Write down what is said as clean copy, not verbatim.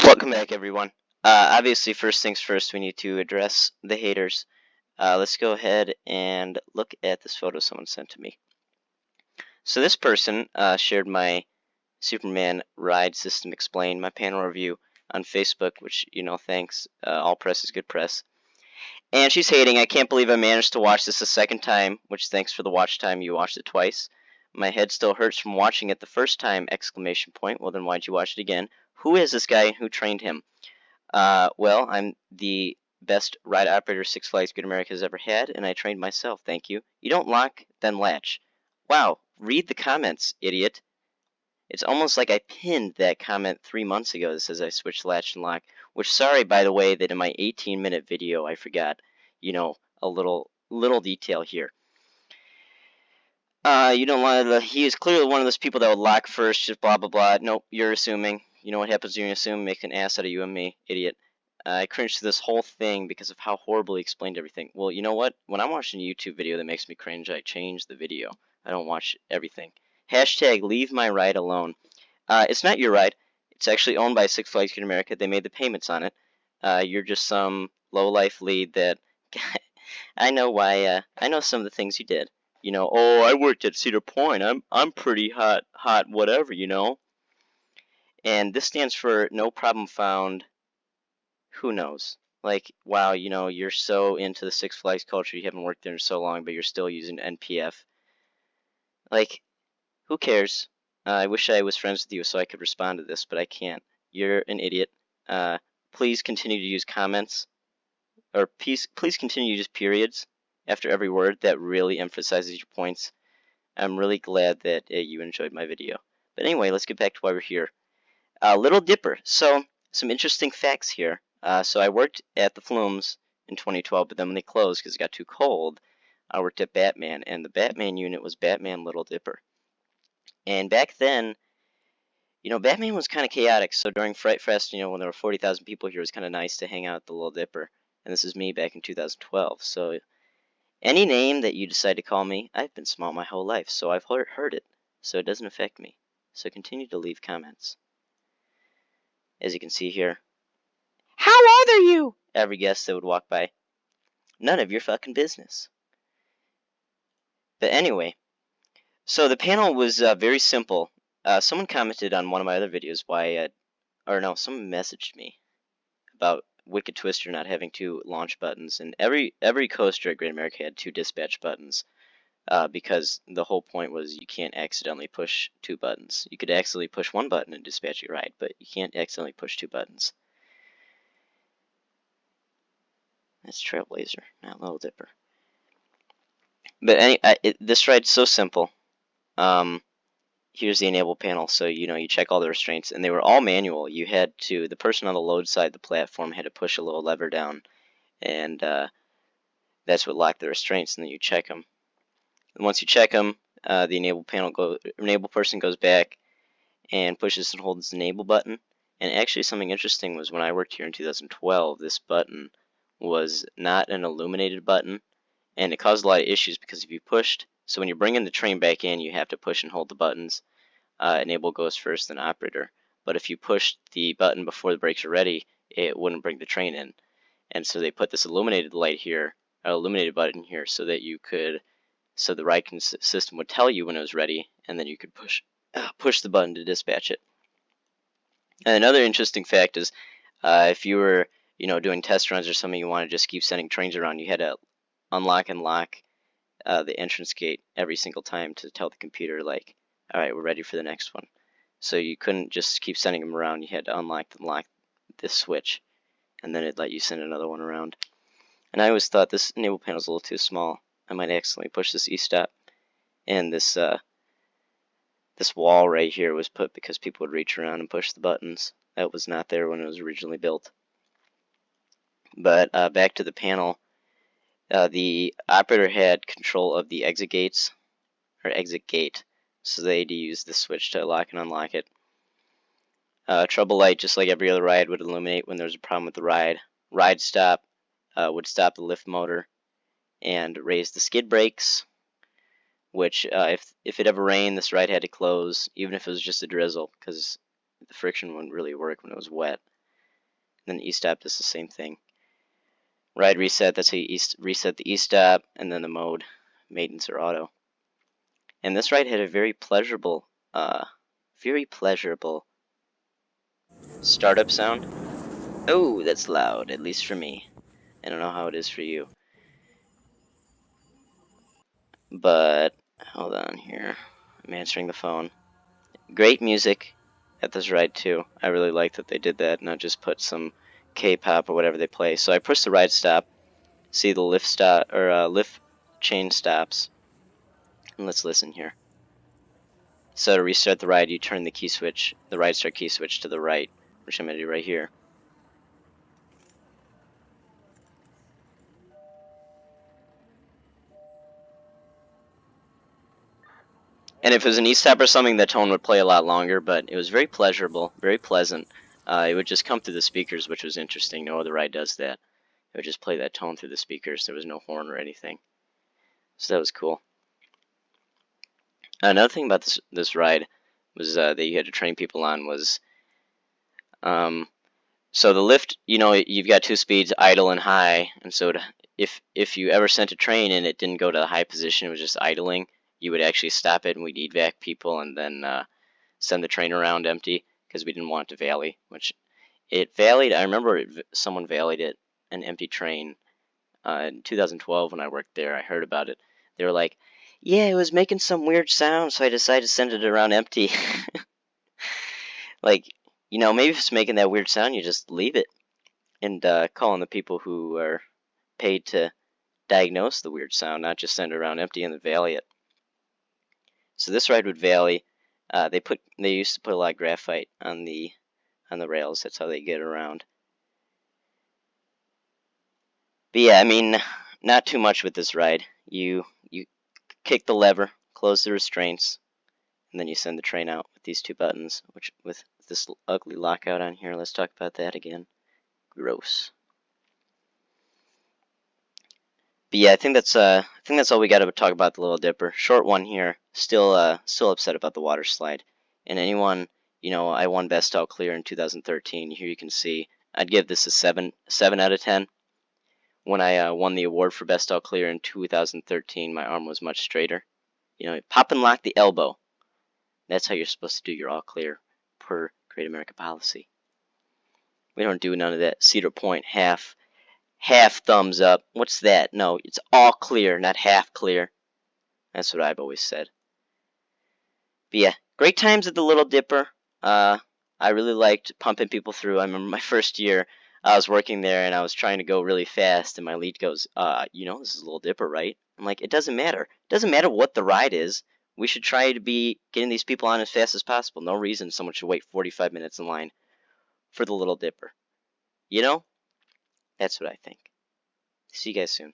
Welcome back, everyone. Obviously, first things first, we need to address the haters. Let's go ahead and look at this photo someone sent to me. So this person shared my Superman Ride System Explained, my panel review on Facebook, which, thanks. All press is good press. And she's hating. I can't believe I managed to watch this a second time, which thanks for the watch time. You watched it twice. My head still hurts from watching it the first time! Exclamation point. Well, then why'd you watch it again? Who is this guy and who trained him? Well, I'm the best ride operator Six Flags Great America has ever had, and I trained myself, thank you. You don't lock, then latch. Wow, read the comments, idiot. It's almost like I pinned that comment 3 months ago that says I switched latch and lock, which, sorry, by the way, that in my 18-minute video I forgot, a little detail here. You don't want to, he is clearly one of those people that would lock first, just blah, blah, blah. Nope, you're assuming. You know what happens when you assume? Make an ass out of you and me, idiot. I cringed to this whole thing because of how horribly he explained everything. Well, you know what? When I'm watching a YouTube video that makes me cringe, I change the video. I don't watch everything. Hashtag leave my ride alone. It's not your ride. It's actually owned by Six Flags Great America. They made the payments on it. You're just some low-life lead that... I know why, I know some of the things you did. Oh, I worked at Cedar Point. I'm pretty hot, whatever, And this stands for no problem found. Who knows? Like, wow, you're so into the Six Flags culture, you haven't worked there in so long, but you're still using NPF. Like, who cares? I wish I was friends with you so I could respond to this, but I can't. You're an idiot. Please continue to use comments, or please continue to use periods after every word. That really emphasizes your points. I'm really glad that you enjoyed my video. But anyway, let's get back to why we're here. Little Dipper. So, some interesting facts here. So I worked at the Flumes in 2012, but then when they closed because it got too cold, I worked at Batman, and the Batman unit was Batman Little Dipper. And back then, Batman was kind of chaotic, so during Fright Fest, when there were 40,000 people here, it was kind of nice to hang out at the Little Dipper. And this is me back in 2012, so any name that you decide to call me, I've been small my whole life, so I've heard it, so it doesn't affect me. So continue to leave comments. As you can see here, how old are you? Every guest that would walk by. None of your fucking business. But anyway, so the panel was very simple. Someone commented on one of my other videos someone messaged me about Wicked Twister not having two launch buttons, and every coaster at Great America had two dispatch buttons, because the whole point was you can't accidentally push two buttons. You could accidentally push one button and dispatch your ride, but you can't accidentally push two buttons. That's Trailblazer, not Little Dipper. But this ride's so simple. Here's the enable panel, so you check all the restraints, and they were all manual. The person on the load side of the platform had to push a little lever down, and that's what locked the restraints, and then you check them. And once you check them, the enable person goes back and pushes and holds the enable button. And actually, something interesting was when I worked here in 2012, this button was not an illuminated button, and it caused a lot of issues because if you pushed, so when you're bringing the train back in, you have to push and hold the buttons. Enable goes first, then operator. But if you push the button before the brakes are ready, it wouldn't bring the train in. And so they put this illuminated light here, illuminated button here, so that so the ride system would tell you when it was ready, and then you could push the button to dispatch it. And another interesting fact is, if you were, doing test runs or something, you want to just keep sending trains around, you had to unlock and lock the entrance gate every single time to tell the computer, like, all right, we're ready for the next one. So you couldn't just keep sending them around. You had to unlock and lock this switch, and then it'd let you send another one around. And I always thought this enable panel's a little too small. I might accidentally push this E-stop, and this wall right here was put because people would reach around and push the buttons. That was not there when it was originally built. But back to the panel, the operator had control of the exit gates, or exit gate, so they had to use the switch to lock and unlock it. Trouble light, just like every other ride, would illuminate when there was a problem with the ride. Ride stop would stop the lift motor and raise the skid brakes, which if it ever rained, this ride had to close, even if it was just a drizzle, because the friction wouldn't really work when it was wet. then the E-stop does the same thing. Ride reset, that's how you reset the E-stop, and then the mode, maintenance or auto. And this ride had a very pleasurable startup sound. Oh, that's loud, at least for me. I don't know how it is for you. But, hold on here. I'm answering the phone. Great music at this ride too. I really like that they did that, not just put some K-pop or whatever they play. So I push the ride stop, see the lift stop or lift chain stops, and let's listen here. So to restart the ride, you turn the key switch, the ride start key switch to the right, which I'm gonna do right here. And if it was an E-stop or something, that tone would play a lot longer, but it was very pleasurable, very pleasant. It would just come through the speakers, which was interesting. No other ride does that. It would just play that tone through the speakers. There was no horn or anything. So that was cool. Another thing about this ride was that you had to train people on was, so the lift, you've got two speeds, idle and high, and so if you ever sent a train and it didn't go to the high position, it was just idling, you would actually stop it and we'd evac people and then send the train around empty because we didn't want it to valley, which it valleyed. I remember someone valleyed it, an empty train, in 2012 when I worked there. I heard about it. They were like, yeah, it was making some weird sound, so I decided to send it around empty. Like, maybe if it's making that weird sound, you just leave it and call on the people who are paid to diagnose the weird sound, not just send it around empty and then valley it. So this ride would valley. They used to put a lot of graphite on the rails. That's how they get around. But yeah, I mean, not too much with this ride. You kick the lever, close the restraints, and then you send the train out with these two buttons, which with this ugly lockout on here. Let's talk about that again. Gross. But yeah, I think that's all we got to talk about the Little Dipper. Short one here. Still upset about the water slide. And anyone, I won Best All Clear in 2013. Here you can see I'd give this a 7 out of 10. When I won the award for Best All Clear in 2013, my arm was much straighter. Pop and lock the elbow. That's how you're supposed to do your all clear per Great American policy. We don't do none of that Cedar Point half thumbs up. What's that? No, it's all clear, not half clear. That's what I've always said. But yeah, great times at the Little Dipper. I really liked pumping people through. I remember my first year, I was working there and I was trying to go really fast, and my lead goes, this is Little Dipper, right? I'm like, it doesn't matter. It doesn't matter what the ride is. We should try to be getting these people on as fast as possible. No reason someone should wait 45 minutes in line for the Little Dipper. That's what I think. See you guys soon.